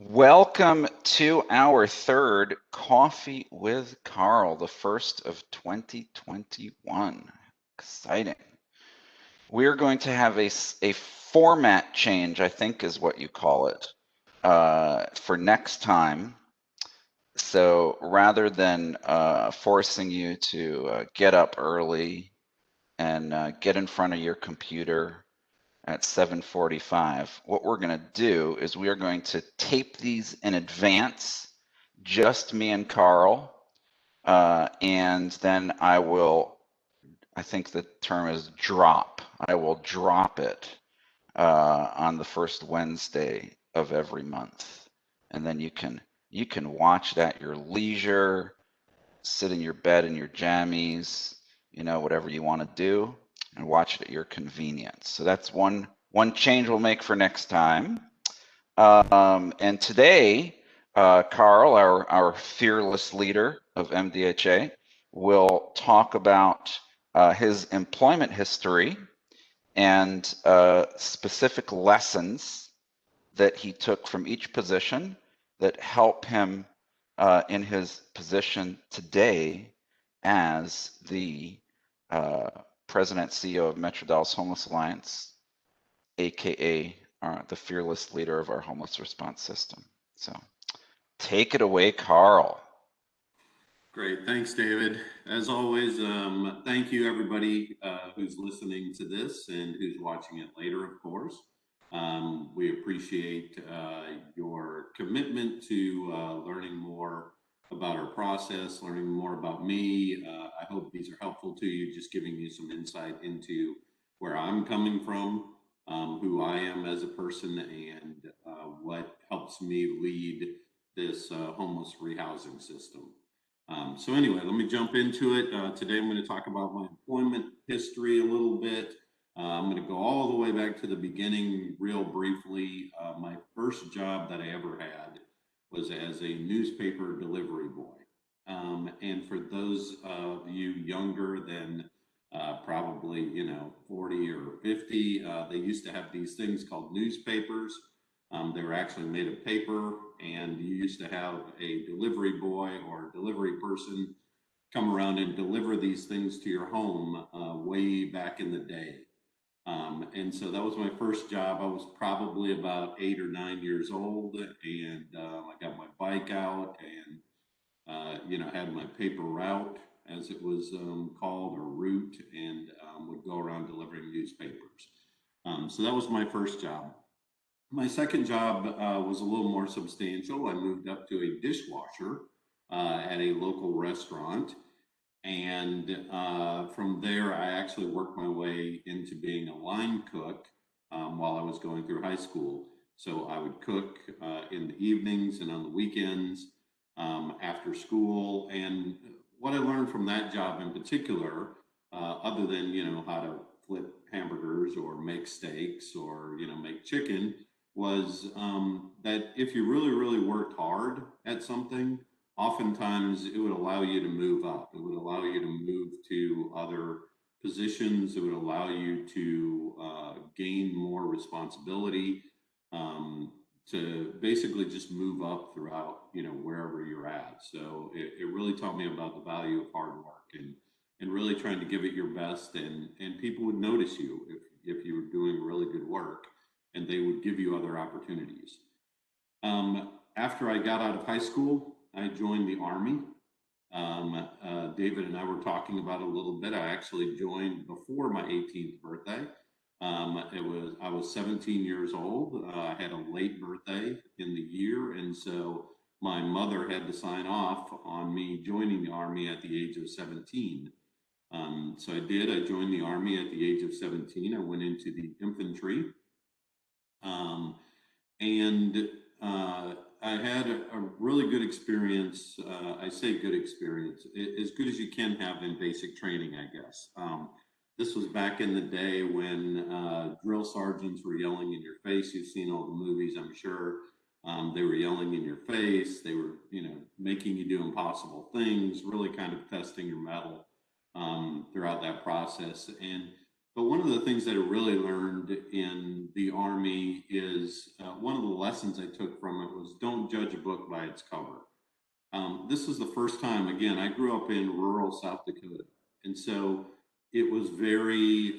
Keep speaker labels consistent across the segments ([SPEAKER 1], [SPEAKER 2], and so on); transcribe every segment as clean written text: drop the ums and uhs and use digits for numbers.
[SPEAKER 1] Welcome to our third Coffee with Carl, the first of 2021. Exciting. We're going to have a format change, I think is what you call it, for next time. So rather than forcing you to get up early and get in front of your computer at 7:45, what we're going to do is we are going to tape these in advance, just me and Carl, and then I think the term is drop. I will drop it on the first Wednesday of every month, and then you can watch it at your leisure, sit in your bed in your jammies, whatever you want to do, and watch it at your convenience. So that's one change we'll make for next time. And today, Carl, our fearless leader of MDHA, will talk about his employment history and specific lessons that he took from each position that help him in his position today as the President CEO of Metro Dallas Homeless Alliance, aka the fearless leader of our homeless response system. So take it away, Carl.
[SPEAKER 2] Great. Thanks, David. As always, thank you, everybody who's listening to this and who's watching it later, of course. We appreciate your commitment to learning more about our process, learning more about me. I hope these are helpful to you, just giving you some insight into where I'm coming from, who I am as a person, and what helps me lead this homeless rehousing system. So anyway, let me jump into it. Today I'm going to talk about my employment history a little bit. I'm going to go all the way back to the beginning real briefly. My first job that I ever had was as a newspaper delivery boy. And for those of you younger than probably, 40 or 50, they used to have these things called newspapers. They were actually made of paper, and you used to have a delivery boy or delivery person come around and deliver these things to your home way back in the day. And so that was my first job. I was probably about 8 or 9 years old, and I got my bike out and, had my paper route, as it was called, or route, and would go around delivering newspapers. So that was my first job. My second job was a little more substantial. I moved up to a dishwasher at a local restaurant. And from there, I actually worked my way into being a line cook while I was going through high school. So I would cook in the evenings and on the weekends after school. And what I learned from that job in particular, other than, how to flip hamburgers or make steaks or, make chicken, was that if you really, really worked hard at something, oftentimes it would allow you to move up. It would allow you to move to other positions. It would allow you to gain more responsibility, to basically just move up throughout, wherever you're at. So it really taught me about the value of hard work and really trying to give it your best, and people would notice you if you were doing really good work, and they would give you other opportunities. After I got out of high school, I joined the Army. David and I were talking about it a little bit. I actually joined before my 18th birthday. I was 17 years old. I had a late birthday in the year, and so my mother had to sign off on me joining the Army at the age of 17. So I did. I joined the Army at the age of 17. I went into the infantry. Um, and I had a really good experience. I say good experience, as good as you can have in basic training, I guess. This was back in the day when drill sergeants were yelling in your face. You've seen all the movies, I'm sure. They were yelling in your face. They were, making you do impossible things, really kind of testing your mettle throughout that process. And But one of the things that I really learned in the Army is one of the lessons I took from it was don't judge a book by its cover. This was the first time, again, I grew up in rural South Dakota. And so it was very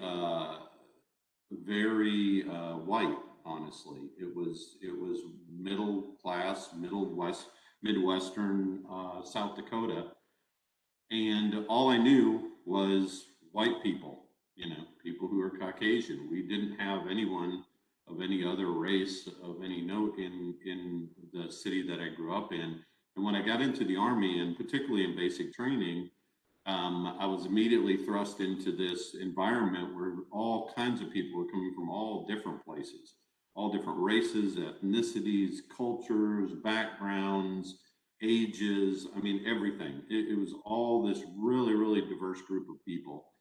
[SPEAKER 2] white, honestly. It was middle class, Midwestern South Dakota. And all I knew was white people, people who were Caucasian. We didn't have anyone of any other race of any note in the city that I grew up in. And when I got into the Army, and particularly in basic training, I was immediately thrust into this environment where all kinds of people were coming from all different places, all different races, ethnicities, cultures, backgrounds, ages. I mean, everything. It was all this really, really diverse group of people.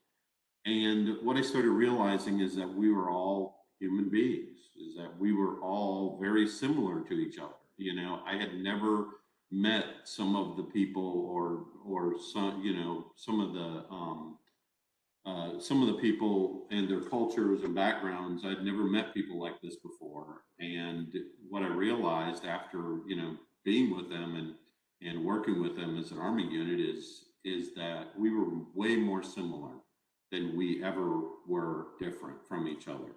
[SPEAKER 2] And what I started realizing is that we were all human beings, is that we were all very similar to each other. I had never met some of the people or some of the people and their cultures and backgrounds. I'd never met people like this before. And what I realized after, being with them and working with them as an Army unit is that we were way more similar than we ever were different from each other.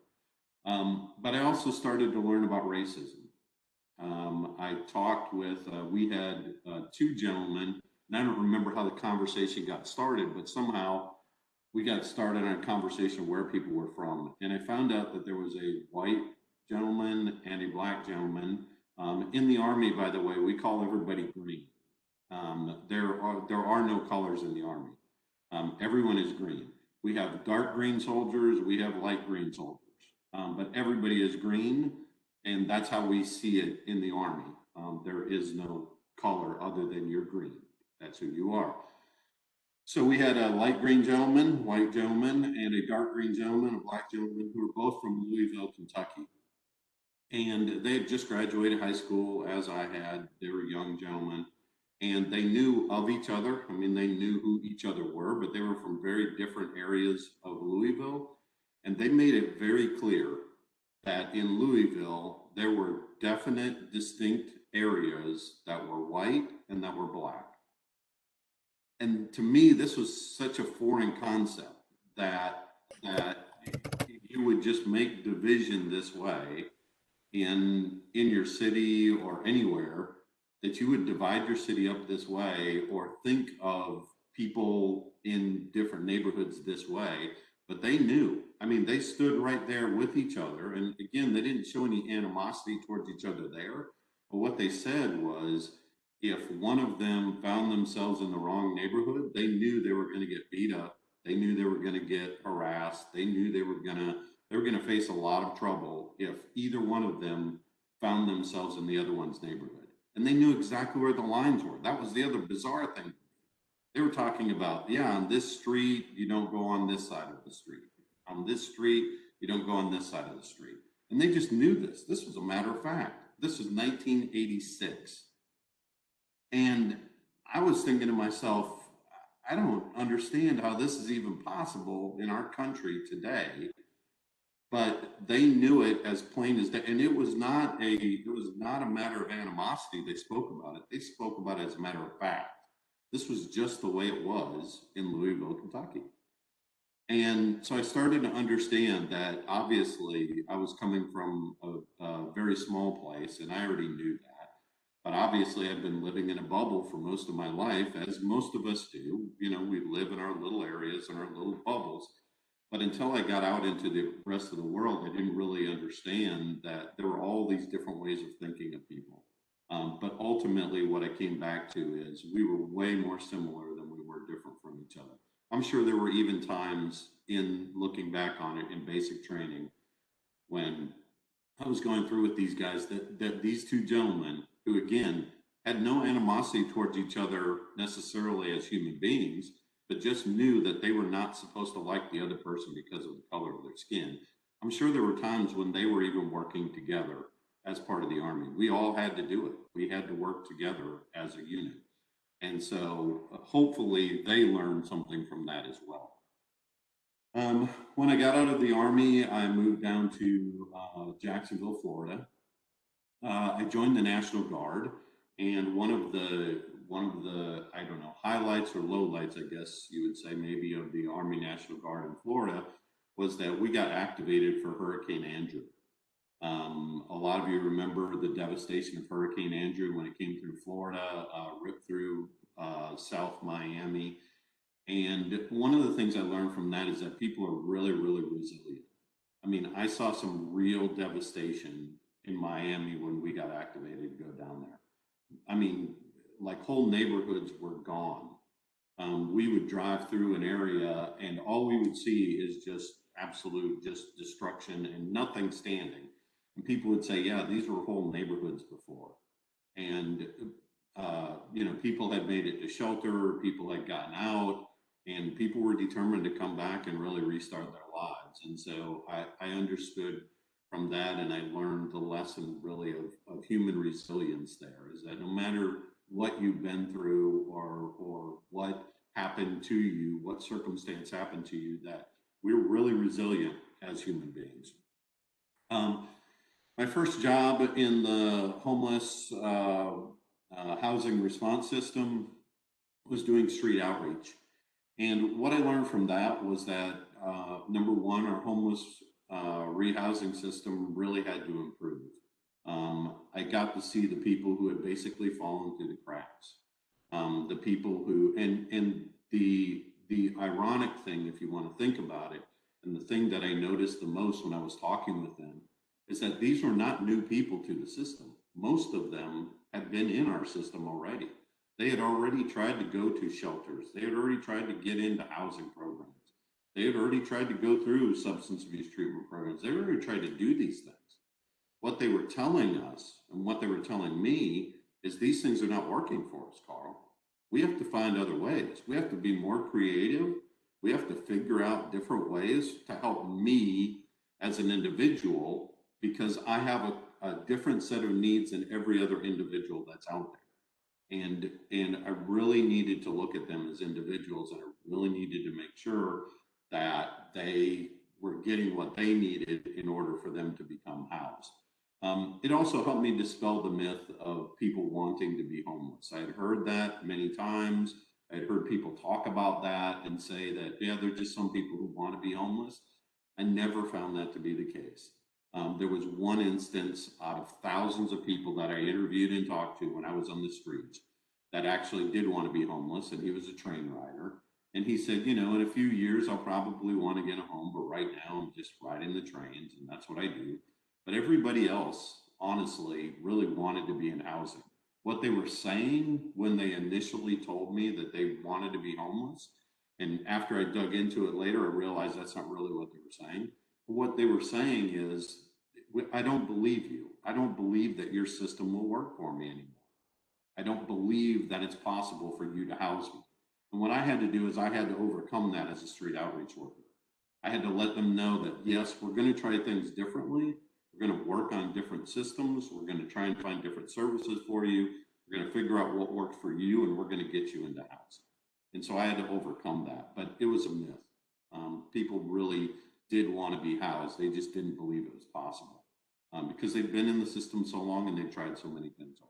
[SPEAKER 2] But I also started to learn about racism. I talked with, we had two gentlemen, and I don't remember how the conversation got started, but somehow we got started on a conversation where people were from. And I found out that there was a white gentleman and a black gentleman. In the Army, by the way, we call everybody green. There are no colors in the Army. Everyone is green. We have dark green soldiers, we have light green soldiers, but everybody is green, and that's how we see it in the Army. There is no color other than you're green. That's who you are. So we had a light green gentleman, white gentleman, and a dark green gentleman, a black gentleman, who were both from Louisville, Kentucky. And they had just graduated high school as I had. They were young gentlemen, and they knew of each other. I mean, they knew who each other were, but they were from very different areas of Louisville. And they made it very clear that in Louisville, there were definite, distinct areas that were white and that were black. And to me, this was such a foreign concept that you would just make division this way in your city or anywhere, that you would divide your city up this way or think of people in different neighborhoods this way. But they knew. I mean, they stood right there with each other. And again, they didn't show any animosity towards each other there. But what they said was, if one of them found themselves in the wrong neighborhood, they knew they were going to get beat up. They knew they were going to get harassed. They knew they were going to face a lot of trouble if either one of them found themselves in the other one's neighborhood. And they knew exactly where the lines were. That was the other bizarre thing. They were talking about, yeah, on this street, you don't go on this side of the street. On this street, you don't go on this side of the street. And they just knew this. This was a matter of fact. This was 1986. And I was thinking to myself, I don't understand how this is even possible in our country today. But they knew it as plain as day. And it was not a matter of animosity. They spoke about it. They spoke about it as a matter of fact. This was just the way it was in Louisville, Kentucky. And so I started to understand that obviously I was coming from a very small place, and I already knew that. But obviously I've been living in a bubble for most of my life, as most of us do. We live in our little areas and our little bubbles. But until I got out into the rest of the world, I didn't really understand that there were all these different ways of thinking of people. But ultimately, what I came back to is we were way more similar than we were different from each other. I'm sure there were even times in looking back on it in basic training when I was going through with these guys that these two gentlemen, who again had no animosity towards each other necessarily as human beings, but just knew that they were not supposed to like the other person because of the color of their skin. I'm sure there were times when they were even working together as part of the Army. We all had to do it. We had to work together as a unit. And so hopefully they learned something from that as well. When I got out of the Army, I moved down to Jacksonville, Florida. I joined the National Guard, and one of the I don't know, highlights or lowlights, I guess you would say, maybe, of the Army National Guard in Florida was that we got activated for Hurricane Andrew. A lot of you remember the devastation of Hurricane Andrew when it came through Florida, ripped through South Miami. And one of the things I learned from that is that people are really, really resilient. I mean, I saw some real devastation in Miami when we got activated to go down there. I mean, like, whole neighborhoods were gone. We would drive through an area and all we would see is just absolute just destruction and nothing standing. And people would say, yeah, these were whole neighborhoods before. And, people had made it to shelter, people had gotten out, and people were determined to come back and really restart their lives. And so I understood from that, and I learned the lesson really of human resilience there, is that no matter what you've been through or what happened to you, what circumstance happened to you, that we're really resilient as human beings. Um, my first job in the homeless housing response system was doing street outreach. And what I learned from that was that, number one, our homeless rehousing system really had to improve. I got to see the people who had basically fallen through the cracks. The people who, and the ironic thing, if you want to think about it, and the thing that I noticed the most when I was talking with them, is that these were not new people to the system. Most of them had been in our system already. They had already tried to go to shelters. They had already tried to get into housing programs. They had already tried to go through substance abuse treatment programs. They had already tried to do these things. What they were telling us and what they were telling me is these things are not working for us, Carl. We have to find other ways. We have to be more creative. We have to figure out different ways to help me as an individual, because I have a different set of needs than every other individual that's out there. And I really needed to look at them as individuals, and I really needed to make sure that they were getting what they needed in order for them to become housed. It also helped me dispel the myth of people wanting to be homeless. I had heard that many times. I had heard people talk about that and say that, yeah, there are just some people who want to be homeless. I never found that to be the case. There was one instance out of thousands of people that I interviewed and talked to when I was on the streets that actually did want to be homeless, and he was a train rider. And he said, in a few years, I'll probably want to get a home, but right now I'm just riding the trains, and that's what I do. But everybody else, honestly, really wanted to be in housing. What they were saying when they initially told me that they wanted to be homeless, and after I dug into it later, I realized that's not really what they were saying. What they were saying is, I don't believe you. I don't believe that your system will work for me anymore. I don't believe that it's possible for you to house me. And what I had to do is I had to overcome that as a street outreach worker. I had to let them know that, yes, we're going to try things differently. We're going to work on different systems. We're going to try and find different services for you. We're going to figure out what worked for you, and we're going to get you into housing. And so I had to overcome that, but it was a myth. People really did want to be housed. They just didn't believe it was possible, because they've been in the system so long and they've tried so many things already.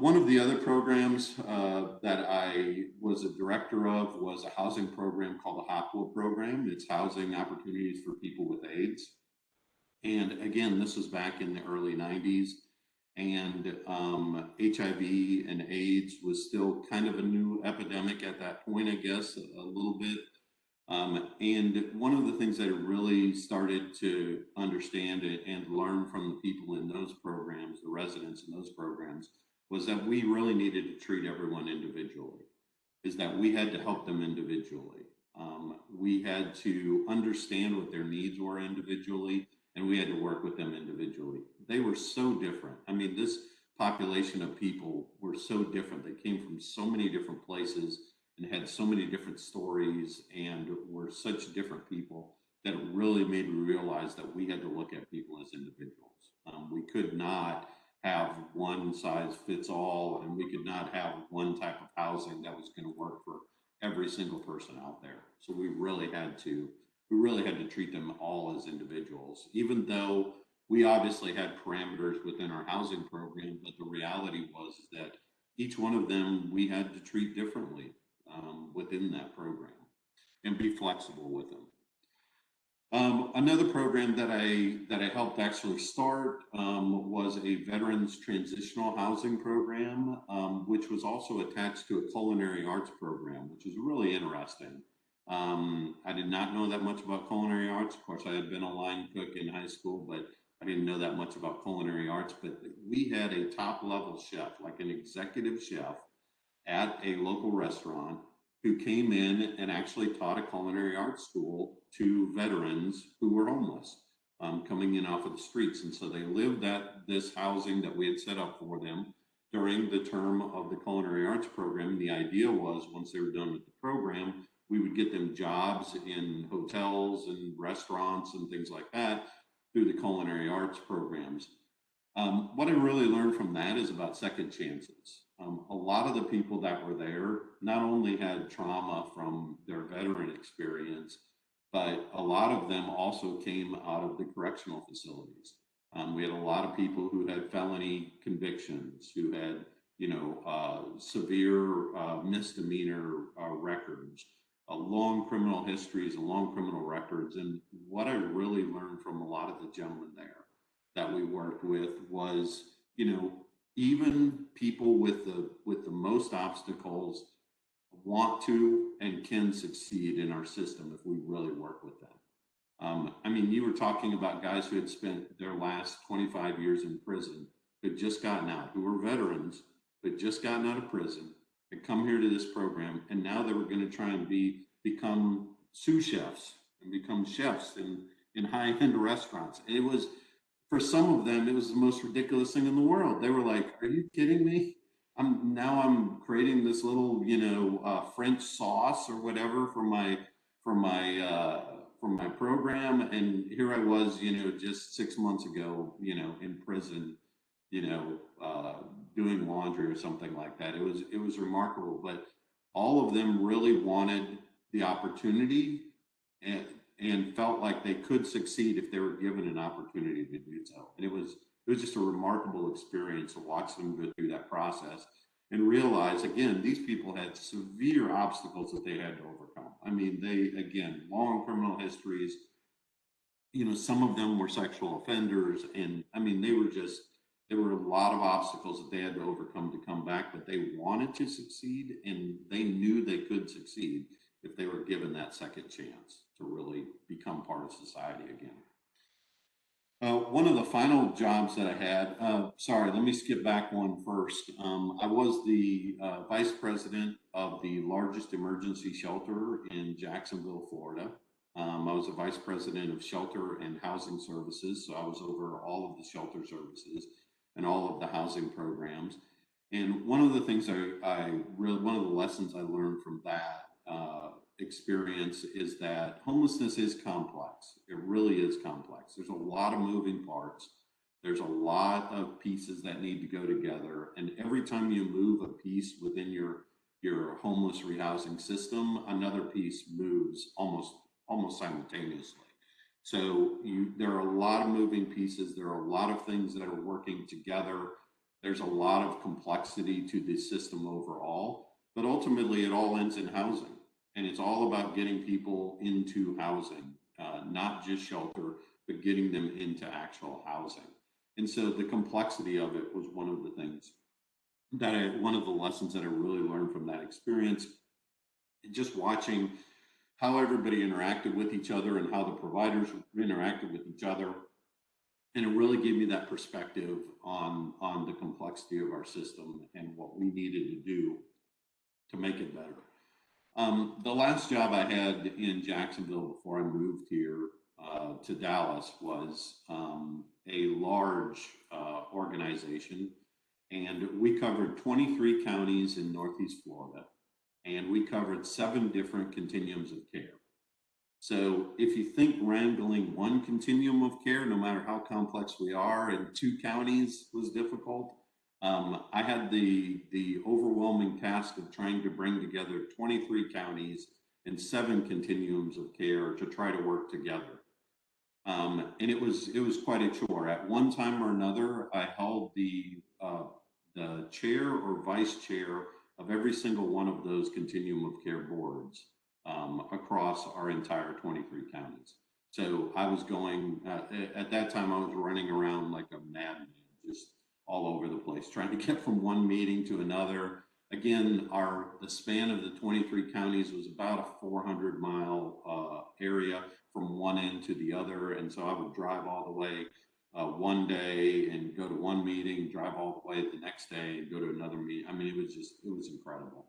[SPEAKER 2] One of the other programs that I was a director of was a housing program called the HOPWA program. It's housing opportunities for people with AIDS. And again, this was back in the early 90s. And HIV and AIDS was still kind of a new epidemic at that point, I guess, a little bit. And one of the things that I really started to understand and learn from the people in those programs, the residents in those programs, was that we really needed to treat everyone individually, is that we had to help them individually. We had to understand what their needs were individually, and we had to work with them individually. They were so different. I mean, this population of people were so different. They came from so many different places and had so many different stories and were such different people that it really made me realize that we had to look at people as individuals. We could not have one size fits all, and we could not have one type of housing that was going to work for every single person out there. So we really had to treat them all as individuals, even though we obviously had parameters within our housing program. But the reality was that each one of them we had to treat differently within that program and be flexible with them. Another program that I helped actually start was a veterans transitional housing program, which was also attached to a culinary arts program, which is really interesting. I did not know that much about culinary arts. Of course, I had been a line cook in high school, but I didn't know that much about culinary arts. But we had a top level chef, like an executive chef, at a local restaurant who came in and actually taught a culinary arts school to veterans who were homeless, coming in off of the streets. And so they lived at this housing that we had set up for them during the term of the culinary arts program. And the idea was once they were done with the program, we would get them jobs in hotels and restaurants and things like that through the culinary arts programs. What I really learned from that is about second chances. A lot of the people that were there not only had trauma from their veteran experience, but a lot of them also came out of the correctional facilities. We had a lot of people who had felony convictions, who had, severe misdemeanor records, long criminal histories and long criminal records. And what I really learned from a lot of the gentlemen there that we worked with was, even people with the most obstacles want to and can succeed in our system if we really work with them. I mean, you were talking about guys who had spent their last 25 years in prison, who had just gotten out, who were veterans, who had just gotten out of prison, had come here to this program, and now they were going to try and become sous chefs and become chefs in high-end restaurants. And it was, for some of them, it was the most ridiculous thing in the world. They were like, "Are you kidding me? I'm creating this little, French sauce or whatever for my program, and here I was, just 6 months ago, in prison, doing laundry or something like that." It was remarkable, but all of them really wanted the opportunity and felt like they could succeed if they were given an opportunity to do so. And it was just a remarkable experience to watch them go through that process and realize, again, these people had severe obstacles that they had to overcome. I mean, again, long criminal histories, some of them were sexual offenders. And I mean, there were a lot of obstacles that they had to overcome to come back, but they wanted to succeed and they knew they could succeed if they were given that second chance to really become part of society again. One of the final jobs that I had, sorry, let me skip back one first. I was the vice president of the largest emergency shelter in Jacksonville, Florida. I was a vice president of shelter and housing services, so I was over all of the shelter services and all of the housing programs. And one of the things one of the lessons I learned from that experience is that homelessness is complex. It really is complex. There's a lot of moving parts. There's a lot of pieces that need to go together. And every time you move a piece within your homeless rehousing system, another piece moves almost simultaneously. So there are a lot of moving pieces. There are a lot of things that are working together. There's a lot of complexity to the system overall, but ultimately it all ends in housing. And it's all about getting people into housing, not just shelter, but getting them into actual housing. And so the complexity of it was one of the things one of the lessons that I really learned from that experience. Just watching how everybody interacted with each other and how the providers interacted with each other. And it really gave me that perspective on the complexity of our system and what we needed to do to make it better. The last job I had in Jacksonville before I moved here to Dallas was a large organization, and we covered 23 counties in Northeast Florida, and we covered 7 different continuums of care. So if you think wrangling one continuum of care, no matter how complex we are, in 2 counties was difficult, I had the overwhelming task of trying to bring together 23 counties and 7 continuums of care to try to work together. And it was quite a chore. At one time or another, I held the chair or vice chair of every single one of those continuum of care boards across our entire 23 counties. So I was going at that time. I was running around like a madman, just all over the place, trying to get from one meeting to another. Again, the span of the 23 counties was about a 400-mile area from one end to the other. And so I would drive all the way one day and go to one meeting, drive all the way the next day and go to another meeting. I mean, it was incredible.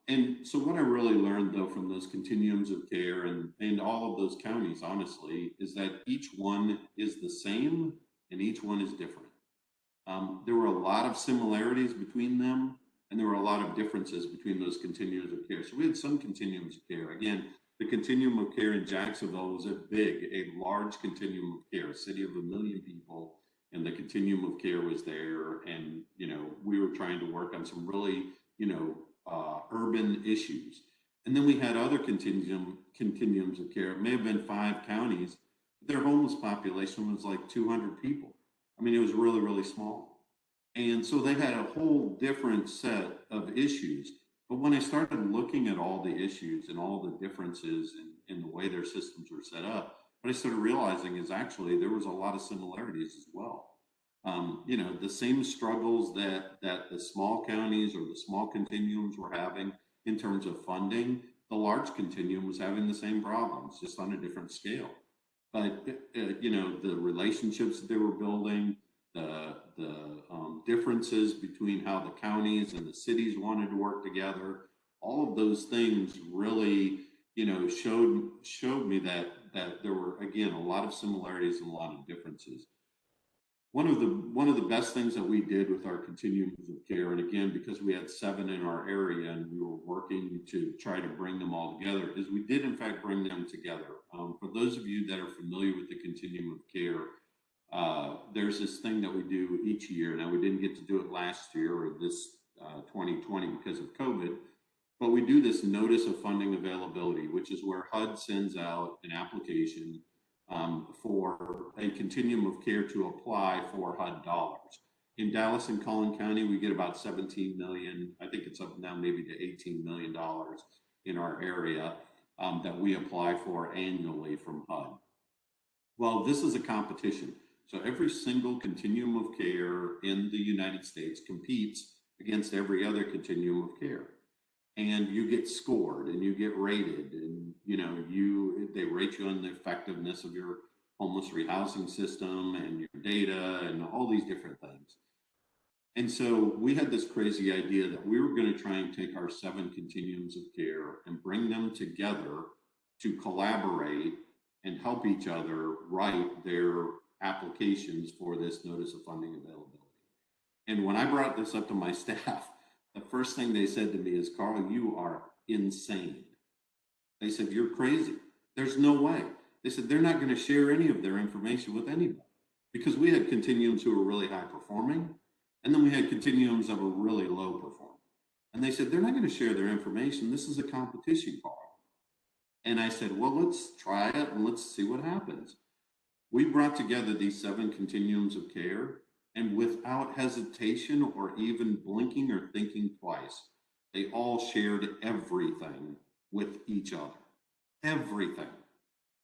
[SPEAKER 2] And so what I really learned though from those continuums of care and all of those counties, honestly, is that each one is the same and each one is different. There were a lot of similarities between them, and there were a lot of differences between those continuums of care. So we had some continuums of care. Again, the continuum of care in Jacksonville was a large continuum of care, a city of 1 million people, and the continuum of care was there. And, we were trying to work on some really, urban issues. And then we had other continuums of care. It may have been 5 counties. Their homeless population was like 200 people. I mean, it was really, really small. And so they had a whole different set of issues. But when I started looking at all the issues and all the differences in the way their systems were set up, what I started realizing is actually there was a lot of similarities as well. The same struggles that the small counties or the small continuums were having in terms of funding, the large continuum was having the same problems, just on a different scale. But the relationships that they were building, the differences between how the counties and the cities wanted to work together, all of those things really, showed me that there were, again, a lot of similarities and a lot of differences. One of the best things that we did with our continuums of care, and again, because we had 7 in our area and we were working to try to bring them all together, is we did in fact bring them together. For those of you that are familiar with the continuum of care, there's this thing that we do each year. Now, we didn't get to do it last year or this 2020 because of COVID, but we do this notice of funding availability, which is where HUD sends out an application for a continuum of care to apply for HUD dollars. In Dallas and Collin County, we get about 17 million. I think it's up now maybe to $18 million in our area that we apply for annually from HUD. Well, this is a competition. So every single continuum of care in the United States competes against every other continuum of care. And you get scored and you get rated, and they rate you on the effectiveness of your homeless rehousing system and your data and all these different things. And so we had this crazy idea that we were going to try and take our 7 continuums of care and bring them together to collaborate and help each other write their applications for this notice of funding availability. And when I brought this up to my staff, the first thing they said to me is, "Carl, you are insane." They said, "You're crazy. There's no way." They said, "They're not going to share any of their information with anybody." Because we had continuums who were really high performing, and then we had continuums that were really low performing. And they said, "They're not going to share their information. This is a competition, Carl." And I said, "Well, let's try it and let's see what happens." We brought together these 7 continuums of care, and without hesitation or even blinking or thinking twice, they all shared everything with each other. Everything.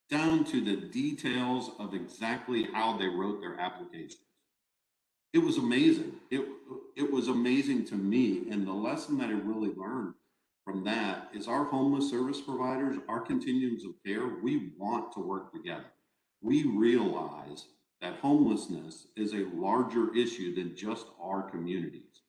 [SPEAKER 2] Down to the details of exactly how they wrote their applications. It was amazing. It was amazing to me. And the lesson that I really learned from that is our homeless service providers, our continuums of care, we want to work together. We realize that homelessness is a larger issue than just our communities.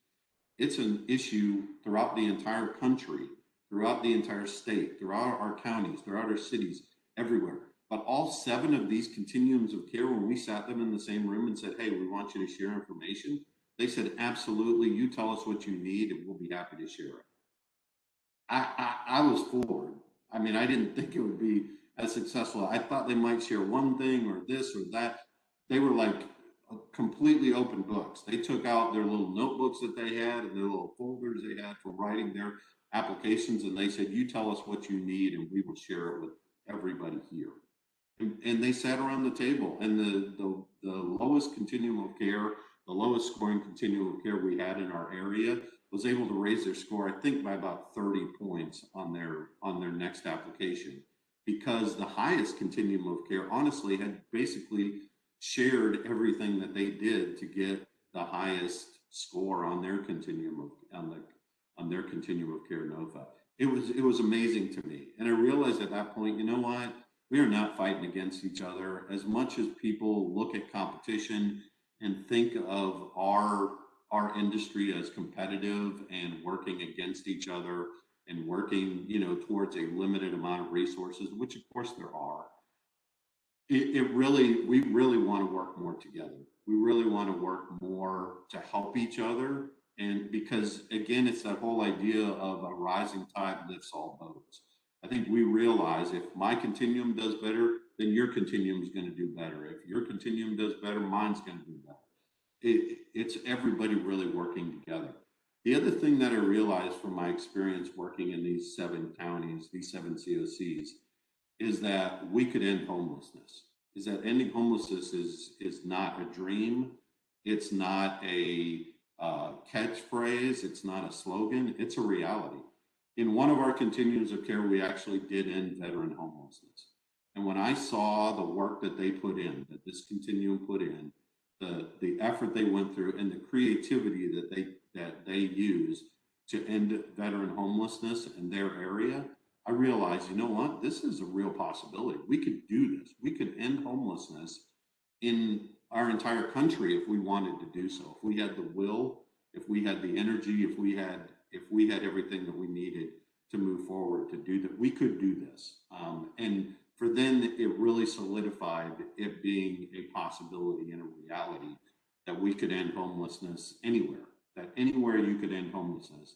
[SPEAKER 2] It's an issue throughout the entire country, throughout the entire state, throughout our counties, throughout our cities, everywhere. But all 7 of these continuums of care, when we sat them in the same room and said, "Hey, we want you to share information," they said, "Absolutely, you tell us what you need and we'll be happy to share it." I was floored. I mean, I didn't think it would be as successful. I thought they might share one thing or this or that. They were like, completely open books. They took out their little notebooks that they had and their little folders they had for writing their applications, and they said, "You tell us what you need, and we will share it with everybody here." And they sat around the table, and the lowest continuum of care, the lowest scoring continuum of care we had in our area, was able to raise their score, I think, by about 30 points on their next application, because the highest continuum of care honestly had basically shared everything that they did to get the highest score on their continuum of on their continuum of care NOFA. It was amazing to me, and I realized at that point, you know what, we are not fighting against each other. As much as people look at competition and think of our industry as competitive and working against each other and working, towards a limited amount of resources, which of course there are, we really want to work more together. We really want to work more to help each other. And because again, it's that whole idea of a rising tide lifts all boats. I think we realize if my continuum does better, then your continuum is going to do better. If your continuum does better, mine's going to do better. It's everybody really working together. The other thing that I realized from my experience working in these 7 counties, these 7 COCs, is that we could end homelessness. Is that ending homelessness is not a dream. It's not a catchphrase. It's not a slogan. It's a reality. In one of our continuums of care, we actually did end veteran homelessness. And when I saw the work that they put in, that this continuum put in, the effort they went through, and the creativity that they use to end veteran homelessness in their area, I realized, you know what, this is a real possibility. We could do this. We could end homelessness in our entire country if we wanted to do so. If we had the will, if we had the energy, if we had everything that we needed to move forward to do that, we could do this. And for then, it really solidified it being a possibility and a reality that we could end homelessness anywhere, that anywhere you could end homelessness.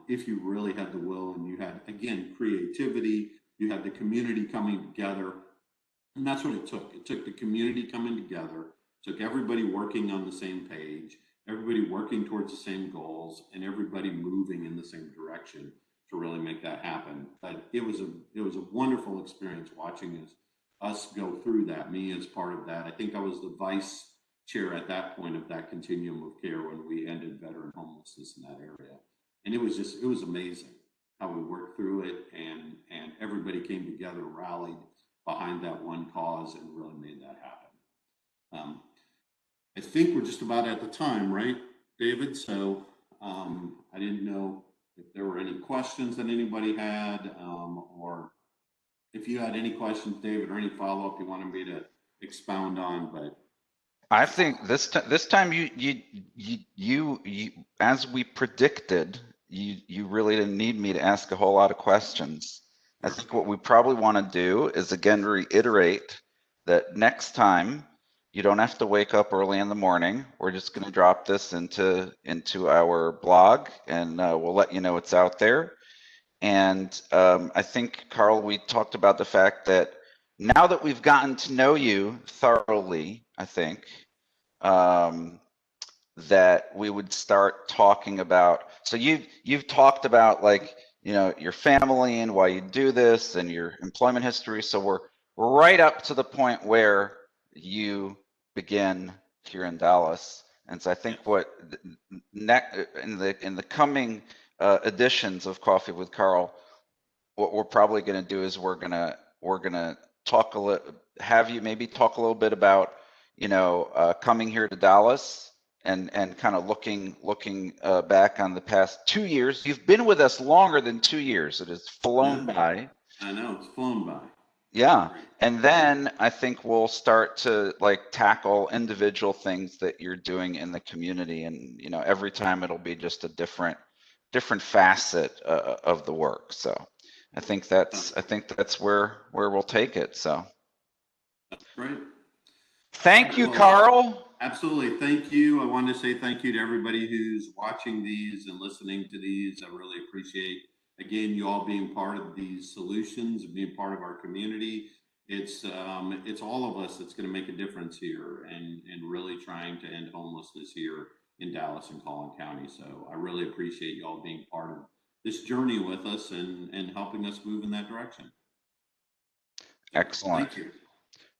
[SPEAKER 2] If you really had the will and you had, again, creativity, you had the community coming together. And that's what it took. It took the community coming together, took everybody working on the same page, everybody working towards the same goals, and everybody moving in the same direction to really make that happen. But it was a wonderful experience watching us go through that, me as part of that. I think I was the vice chair at that point of that continuum of care when we ended veteran homelessness in that area. And it was amazing how we worked through it, and everybody came together, rallied behind that one cause, and really made that happen. I think we're just about at the time, right, David? So I didn't know if there were any questions that anybody had, or if you had any questions, David, or any follow-up you wanted me to expound on. But
[SPEAKER 1] I think this time you as we predicted, you really didn't need me to ask a whole lot of questions. I think what we probably want to do is again reiterate that next time you don't have to wake up early in the morning. We're just going to drop this into our blog, and we'll let you know it's out there. And I think, Carl, we talked about the fact that now that we've gotten to know you thoroughly, I think that we would start talking about. So you've talked about, like, your family and why you do this and your employment history. So we're right up to the point where you begin here in Dallas. And so I think what in the coming editions of Coffee with Carl, what we're probably going to do is we're gonna talk have you maybe talk a little bit about coming here to Dallas and kind of looking back on the past 2 years. You've been with us longer than 2 years. It has flown by.
[SPEAKER 2] I know, it's flown by.
[SPEAKER 1] Yeah. And then I think we'll start to tackle individual things that you're doing in the community, and every time it'll be just a different facet of the work. So I think that's where we'll take it. So
[SPEAKER 2] that's great.
[SPEAKER 1] Thank you, Carl.
[SPEAKER 2] Absolutely. Thank you. I wanted to say thank you to everybody who's watching these and listening to these. I really appreciate, again, you all being part of these solutions and being part of our community. it's all of us that's going to make a difference here, and really trying to end homelessness here in Dallas and Collin County. So I really appreciate y'all being part of this journey with us and helping us move in that direction. So,
[SPEAKER 1] Excellent.
[SPEAKER 2] thank you.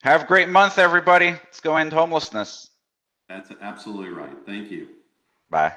[SPEAKER 1] Have a great month, everybody. Let's go end homelessness.
[SPEAKER 2] That's absolutely right. Thank you.
[SPEAKER 1] Bye.